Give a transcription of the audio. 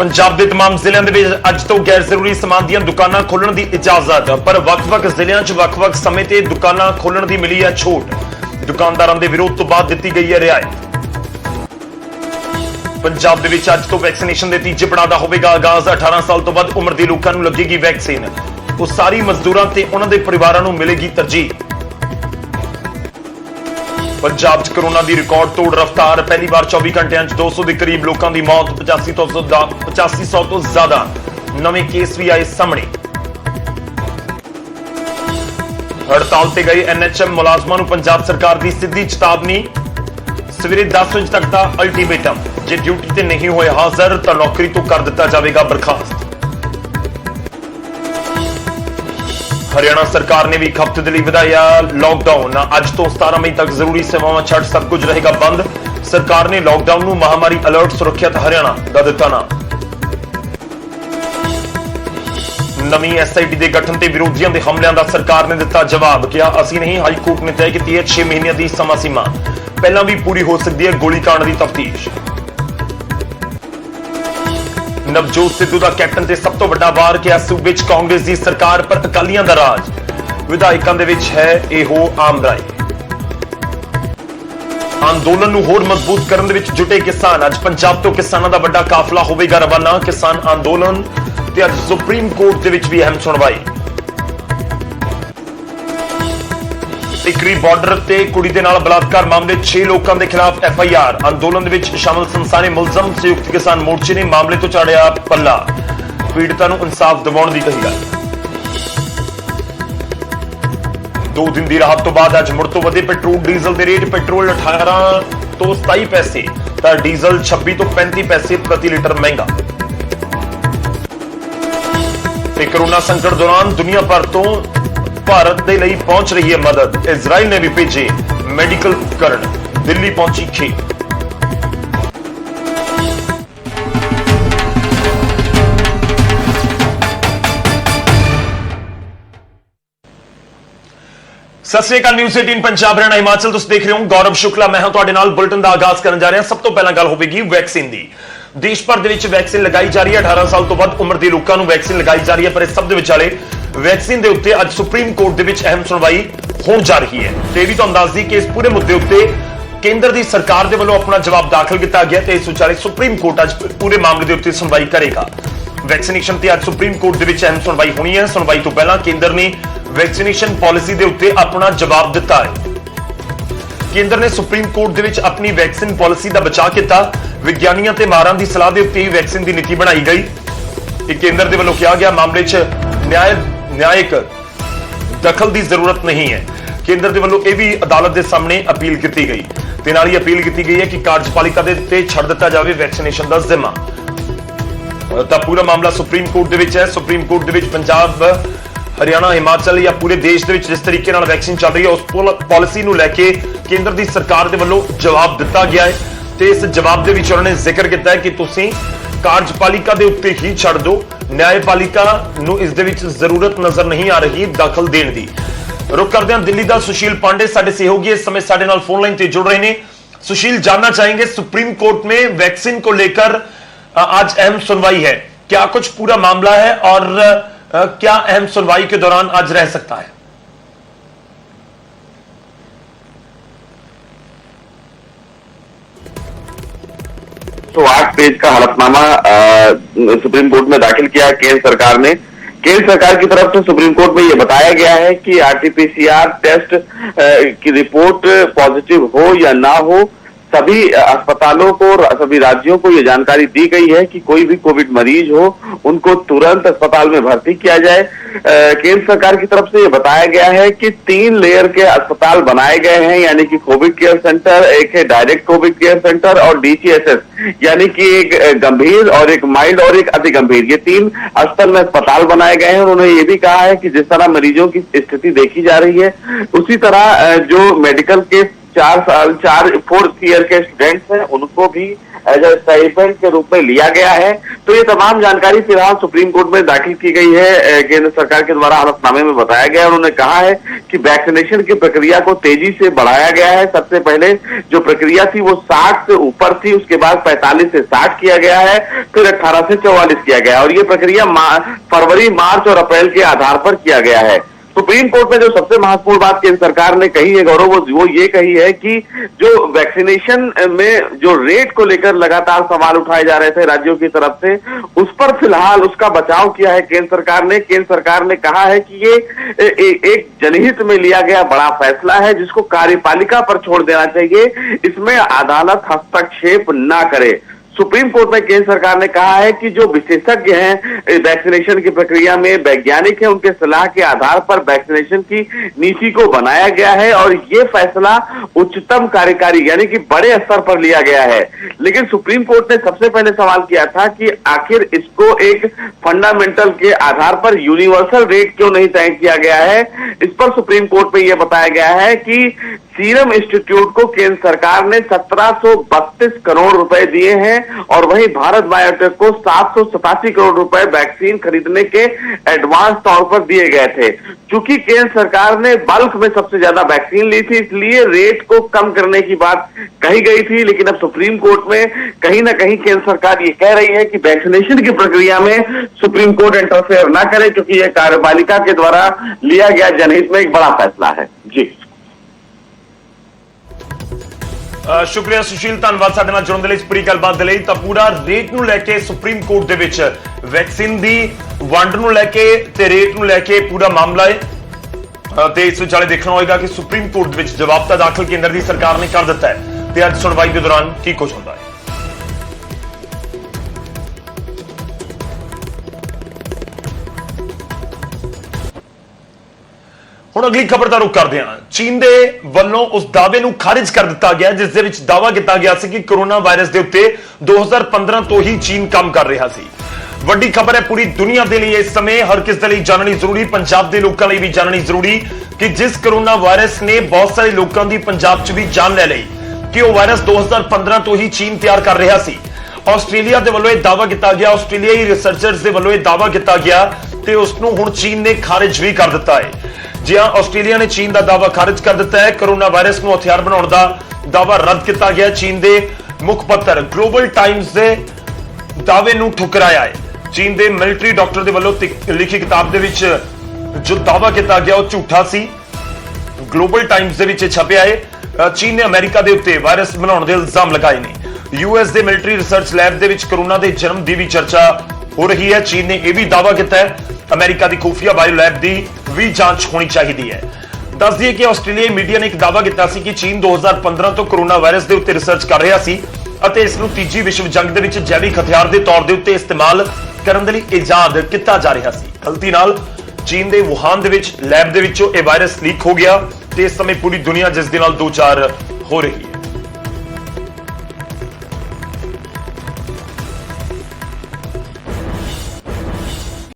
पंजाब के तमाम जिलों के अज तो गैर जरूरी समान दी दुकानां खोलण की इजाजत, पर वख-वख जिलों च वख-वख समय ते दुकानां खोलण की मिली है छूट। दुकानदारों के विरोध तो बाद दी गई है रियायत। पंजाब के अज तो वैक्सीनेशन के तीजे पड़ाव का होगा आगाज। 18 साल तो वध उम्र के लोगों को लगेगी वैक्सीन। उसारी मजदूरों ते उन्हां दे परिवारां नूं मिलेगी तरजीह। पंजाब च कोरोना की रिकॉर्ड तोड़ रफ्तार। पहली बार 24 घंटिया 200 के करीब लोगों की मौत। 8500 तो ज्यादा नवे केस भी आए सामने। हड़ताल से गए NHM मुलाजमां नूं पंजाब सरकार की सीधी चेतावनी। सवेरे 10 बजे तक का अल्टीमेटम, जे ड्यूटी से नहीं होए हाजिर तो नौकरी तो कर दिता जाएगा बर्खास्त। हरियाणा सरकार ने भी एक हफ्ते के लिए ਵਧਾਇਆ लॉकडाउन। अज तो 17 मई तक जरूरी सेवावां छड़ सब कुछ रहेगा बंद। सरकार ने लॉकडाउन नूं महामारी अलर्ट सुरक्षित हरियाणा का दिता ना। नवीं SIT के गठन से विरोधियों के हमलों का सरकार ने दिता जवाब। क्या असीं नहीं, हाईकोर्ट ने तय की है 6 महीने की समा सीमा। पहला भी पूरी हो सकती है गोलीकांड की तफ्तीश। नवजोत सिद्धू का कैप्टन से सब तो बड़ा वार। क्या सूबे च कांग्रेस की सरकार पर अकालियां दा राज। विधायकों दे विच है इहो आम राय। आंदोलन नूं होर मजबूत करन दे विच जुटे किसान। अज पंजाब तो किसानों का बड़ा काफला होवेगा रवाना। किसान आंदोलन ते अज सुप्रीम कोर्ट दे विच भी अहम सुनवाई। टिकरी बॉर्डर ते कुड़ी दे नाल बलात्कार मामले 6 लोगों के खिलाफ FIR। आंदोलन दे विच शामिल संसाने मुलजम। संयुक्त किसान मोर्चे ने मामले तो चाड़िया पल्ला। पीड़ितां नूं इंसाफ दिवाउण दी कही गल। 2 दिन की राहत तो बाद अज मुड़ तो वधे पेट्रोल डीजल के रेट। पेट्रोल 18 तो 27 पैसे तो डीजल 26 तो 35 पैसे प्रति लीटर महंगा। कोरोना संकट दौरान दुनिया भर तो भारत के लिए पहुंच रही है मदद। इजराइल ने भी भेजे मेडिकल उपकरण। दिल्ली पहुंची खेप। सत श्री अकाल। न्यूज़ 18 पंजाब हरियाणा हिमाचल तुसीं देख रहे हो। गौरव शुक्ला मैं हां तुहाडे नाल बुलेटिन का आगाज करन जा रहे हैं। सब तो पहला गल होगी वैक्सीन की। देश भर दे विच वैक्सीन लगाई जा रही है। 18 साल तो वध उम्र के लोगों को वैक्सीन लगाई जा रही है, पर इस सब दे विचाले वैक्सीन के उत्ते अज सुप्रीम कोर्ट दे विच अहम सुनवाई होण जा रही है। ते भी तुहानूं दस दी कि इस पूरे मुद्दे उत्ते केंद्र की सरकार के वालों अपना जवाब दाखिल किया गया ते इस विचाले सुप्रीम कोर्ट अज पूरे मामले के उत्ते सुनवाई करेगा। वैक्सीनेशन ते अज सुप्रीम कोर्ट दे विच अहम सुनवाई होनी है। सुनवाई तो पहला केंद्र ने वैक्सीनेशन पॉलिसी के उत्ते अपना जवाब दिता है। केंद्र ने सुप्रीम कोर्ट दे विच अपनी वैक्सीन पॉलिसी का बचाव किया। विज्ञानियों ते माहरां की सलाह के उत्ते ही वैक्सीन की नीति बनाई गई। केंद्र के वालों कहा गया मामले च न्यायिक दखल की जरूरत नहीं है। केंद्र के वालों यह भी अदालत के सामने अपील की गई। ते नाल ही अपील की गई है कि कार्यपालिका के उत्ते छड़ दिता जाए वैक्सीनेशन का जिम्मा। तो पूरा मामला सुप्रीम कोर्ट के है। सुप्रीम कोर्ट के पंजाब हरियाणा हिमाचल या पूरे देश के जिस तरीके नाल वैक्सीन चल रही है उस पॉलिसी नूं लैके केंद्र की सरकार के वालों जवाब दिता गया है। तो इस जवाब के विच उन्होंने जिक्र किया है कि तुसीं कार्यपालिका के उत्ते ही छड़ दो। न्यायपालिका नूं इस दे विच जरूरत नजर नहीं आ रही दखल देने की। रुख करते हैं दिल्ली का सुशील पांडे साडे सहयोगी इस समय साडे नाल फोन लाइन ते जुड़ रहे हैं। सुशील, जानना चाहेंगे सुप्रीम कोर्ट में वैक्सीन को लेकर आज अहम सुनवाई है, क्या कुछ पूरा मामला है और क्या अहम सुनवाई के दौरान आज रह सकता है? तो 8 पेज का हलफनामा सुप्रीम कोर्ट में दाखिल किया केंद्र सरकार ने। केंद्र सरकार की तरफ से सुप्रीम कोर्ट में यह बताया गया है कि RT-PCR टेस्ट की रिपोर्ट पॉजिटिव हो या ना हो, सभी अस्पतालों को, सभी राज्यों को यह जानकारी दी गई है कि कोई भी कोविड मरीज हो उनको तुरंत अस्पताल में भर्ती किया जाए। केंद्र सरकार की तरफ से यह बताया गया है कि 3 लेयर के अस्पताल बनाए गए हैं, यानी कि कोविड केयर सेंटर, एक है डायरेक्ट कोविड केयर सेंटर और DCSS, यानी कि एक गंभीर और एक माइल्ड और एक अति गंभीर, ये 3 स्तर में अस्पताल बनाए गए हैं। उन्होंने ये भी कहा है कि जिस तरह मरीजों की स्थिति देखी जा रही है उसी तरह जो मेडिकल के फोर्थ ईयर के स्टूडेंट्स हैं उनको भी एज ए स्टाइपेंड के रूप में लिया गया है। तो ये तमाम जानकारी फिलहाल सुप्रीम कोर्ट में दाखिल की गई है। केंद्र सरकार के द्वारा हलफनामे में बताया गया है, उन्होंने कहा है कि वैक्सीनेशन की प्रक्रिया को तेजी से बढ़ाया गया है। सबसे पहले जो प्रक्रिया थी वो 60 से ऊपर थी, उसके बाद 45 से 60 किया गया है, फिर 18 से 44 किया गया और ये प्रक्रिया फरवरी, मार्च और अप्रैल के आधार पर किया गया है। सुप्रीम कोर्ट में जो सबसे महत्वपूर्ण बात केंद्र सरकार ने कही है गौरव, वो ये कही है कि जो वैक्सीनेशन में जो रेट को लेकर लगातार सवाल उठाए जा रहे थे राज्यों की तरफ से, उस पर फिलहाल उसका बचाव किया है केंद्र सरकार ने। केंद्र सरकार ने कहा है कि ये एक जनहित में लिया गया बड़ा फैसला है जिसको कार्यपालिका पर छोड़ देना चाहिए, इसमें अदालत हस्तक्षेप ना करे। सुप्रीम कोर्ट में केंद्र सरकार ने कहा है कि जो विशेषज्ञ हैं वैक्सीनेशन की प्रक्रिया में, वैज्ञानिक हैं, उनके सलाह के आधार पर वैक्सीनेशन की नीति को बनाया गया है और ये फैसला उच्चतम कार्यकारी यानी कि बड़े स्तर पर लिया गया है। लेकिन सुप्रीम कोर्ट ने सबसे पहले सवाल किया था कि आखिर इसको एक फंडामेंटल के आधार पर यूनिवर्सल रेट क्यों नहीं तय किया गया है। इस पर सुप्रीम कोर्ट में यह बताया गया है कि सीरम इंस्टीट्यूट को केंद्र सरकार ने 1732 करोड़ रुपए दिए हैं और वहीं भारत बायोटेक को 787 करोड़ रुपए वैक्सीन खरीदने के एडवांस तौर पर दिए गए थे। चूंकि केंद्र सरकार ने बल्क में सबसे ज्यादा वैक्सीन ली थी, इसलिए रेट को कम करने की बात कही गई थी। लेकिन अब सुप्रीम कोर्ट में कहीं ना कहीं केंद्र सरकार ये कह रही है कि वैक्सीनेशन की प्रक्रिया में सुप्रीम कोर्ट इंटरफेयर ना करे, क्योंकि यह कार्यपालिका के द्वारा लिया गया जनहित में एक बड़ा फैसला है। जी शुक्रिया सुशील, ਧੰਨਵਾਦ ਸਾਡੇ ਨਾਲ ਜੁੜਨ ਦੇ ਲਈ, ਇਸ ਪੂਰੀ ਗੱਲਬਾਤ ਦੇ ਲਈ। ਤਾਂ ਪੂਰਾ ਰੇਟ ਨੂੰ ਲੈ ਕੇ ਸੁਪਰੀਮ ਕੋਰਟ ਦੇ ਵਿੱਚ ਵੈਕਸੀਨ ਦੀ ਵੰਡ ਨੂੰ ਲੈ ਕੇ ਤੇ ਰੇਟ ਨੂੰ ਲੈ ਕੇ ਪੂਰਾ ਮਾਮਲਾ ਹੈ ਤੇ ਇਸ ਵਿਚਾਲੇ ਦੇਖਣਾ ਹੋਏਗਾ ਕਿ ਸੁਪਰੀਮ ਕੋਰਟ ਦੇ ਵਿੱਚ ਜਵਾਬ ਤਾਂ ਦਾਖਲ ਕੇਂਦਰ ਦੀ ਸਰਕਾਰ ਨੇ ਕਰ ਦਿੱਤਾ ਹੈ ਤੇ ਅੱਜ ਸੁਣਵਾਈ ਦੇ ਦੌਰਾਨ ਕੀ ਕੁਝ ਹੁੰਦਾ ਹੈ। ਹੁਣ ਅਗਲੀ ਖਬਰ ਦਾ ਰੁਖ ਕਰਦੇ ਹਾਂ। ਚੀਨ ਦੇ ਵੱਲੋਂ ਉਸ ਦਾਅਵੇ ਨੂੰ ਖਾਰਿਜ ਕਰ ਦਿੱਤਾ ਗਿਆ ਜਿਸ ਦੇ ਵਿੱਚ ਦਾਅਵਾ ਕੀਤਾ ਗਿਆ ਸੀ ਕਿ ਕੋਰੋਨਾ ਵਾਇਰਸ ਦੇ ਉੱਤੇ 2015 ਤੋਂ ਹੀ ਚੀਨ ਕੰਮ ਕਰ ਰਿਹਾ ਸੀ। ਵੱਡੀ ਖਬਰ ਹੈ ਪੂਰੀ ਦੁਨੀਆ ਦੇ ਲਈ, ਇਸ ਸਮੇਂ ਹਰ ਕਿਸ ਦੇ ਲਈ ਜਾਣਨੀ ਜ਼ਰੂਰੀ, ਪੰਜਾਬ ਦੇ ਲੋਕਾਂ ਲਈ ਵੀ ਜਾਣਨੀ ਜ਼ਰੂਰੀ ਕਿ ਜਿਸ ਕੋਰੋਨਾ ਵਾਇਰਸ ਨੇ ਬਹੁਤ ਸਾਰੇ ਲੋਕਾਂ ਦੀ ਪੰਜਾਬ 'ਚ ਵੀ ਜਾਨ ਲੈ ਲਈ, ਕਿ ਉਹ ਵਾਇਰਸ 2015 ਤੋਂ ਹੀ ਚੀਨ ਤਿਆਰ ਕਰ ਰਿਹਾ ਸੀ। ਆਸਟ੍ਰੇਲੀਆ ਦੇ ਵੱਲੋਂ ਇਹ ਦਾਅਵਾ ਕੀਤਾ ਗਿਆ, ਆਸਟ੍ਰੇਲੀਆਈ ਰਿਸਰਚਰਸ ਦੇ ਵੱਲੋਂ ਇਹ ਦਾਅਵਾ ਕੀਤਾ ਗਿਆ ਤੇ ਉਸ ਨੂੰ ਹੁਣ ਚੀਨ ਨੇ ਖਾਰਿਜ ਵੀ ਕਰ ਦਿੱਤਾ ਹੈ। जी हां, ਆਸਟ੍ਰੇਲੀਆ ਨੇ ਚੀਨ ਦਾ ਦਾਅਵਾ ਖਾਰਿਜ ਕਰ ਦਿੱਤਾ ਹੈ। ਕੋਰੋਨਾ ਵਾਇਰਸ ਨੂੰ ਹਥਿਆਰ ਬਣਾਉਣ ਦਾ ਦਾਅਵਾ ਰੱਦ ਕੀਤਾ ਗਿਆ। ਚੀਨ ਦੇ ਮੁੱਖ ਪੱਤਰ ਗਲੋਬਲ ਟਾਈਮਜ਼ ਦੇ ਦਾਅਵੇ ਨੂੰ ਠੁਕਰਾਇਆ ਹੈ। ਚੀਨ ਦੇ ਮਿਲਟਰੀ ਡਾਕਟਰ ਦੇ ਵੱਲੋਂ ਲਿਖੀ ਕਿਤਾਬ ਦੇ ਵਿੱਚ ਜੋ ਦਾਅਵਾ ਕੀਤਾ ਗਿਆ ਉਹ ਝੂਠਾ ਸੀ। ਗਲੋਬਲ ਟਾਈਮਜ਼ ਦੇ ਵਿੱਚ ਛਪਿਆ ਹੈ। ਚੀਨ ਨੇ ਅਮਰੀਕਾ ਦੇ ਉੱਤੇ ਵਾਇਰਸ ਬਣਾਉਣ ਦੇ ਇਲਜ਼ਾਮ ਲਗਾਏ ਨੇ। ਯੂਐਸ ਦੇ ਮਿਲਟਰੀ ਰਿਸਰਚ ਲੈਬ ਦੇ ਵਿੱਚ ਕੋਰੋਨਾ ਦੇ ਜਨਮ ਦੀ ਵੀ ਚਰਚਾ ਹੋ ਰਹੀ ਹੈ। ਚੀਨ ਨੇ ਇਹ ਵੀ ਦਾਅਵਾ ਕੀਤਾ ਹੈ ਅਮਰੀਕਾ ਦੀ ਖੁਫੀਆ ਬਾਇਓ ਲੈਬ ਦੀ ਵੀ ਜਾਂਚ ਹੋਣੀ ਚਾਹੀਦੀ ਹੈ। ਦੱਸ ਦਈਏ ਕਿ ਆਸਟ੍ਰੇਲੀਆਈ ਮੀਡੀਆ ਨੇ ਇੱਕ ਦਾਅਵਾ ਕੀਤਾ ਸੀ ਕਿ ਚੀਨ 2015 ਤੋਂ ਕੋਰੋਨਾ ਵਾਇਰਸ ਦੇ ਉੱਤੇ ਰਿਸਰਚ ਕਰ ਰਿਹਾ ਸੀ ਅਤੇ ਇਸ ਨੂੰ ਤੀਜੀ ਵਿਸ਼ਵ ਜੰਗ ਦੇ ਵਿੱਚ ਜੈਵਿਕ ਹਥਿਆਰ ਦੇ ਤੌਰ ਦੇ ਉੱਤੇ ਇਸਤੇਮਾਲ ਕਰਨ ਦੇ ਲਈ ਇਜਾਦ ਕੀਤਾ ਜਾ ਰਿਹਾ ਸੀ। ਗਲਤੀ ਨਾਲ ਚੀਨ ਦੇ ਵੁਹਾਨ ਦੇ ਵਿੱਚ ਲੈਬ ਦੇ ਵਿੱਚੋਂ ਇਹ ਵਾਇਰਸ ਲੀਕ ਹੋ ਗਿਆ ਤੇ ਇਸ ਸਮੇਂ ਪੂਰੀ ਦੁਨੀਆ ਜਿਸ ਦੇ ਨਾਲ ਦੋ ਚਾਰ ਹੋ ਰਹੀ ਹੈ।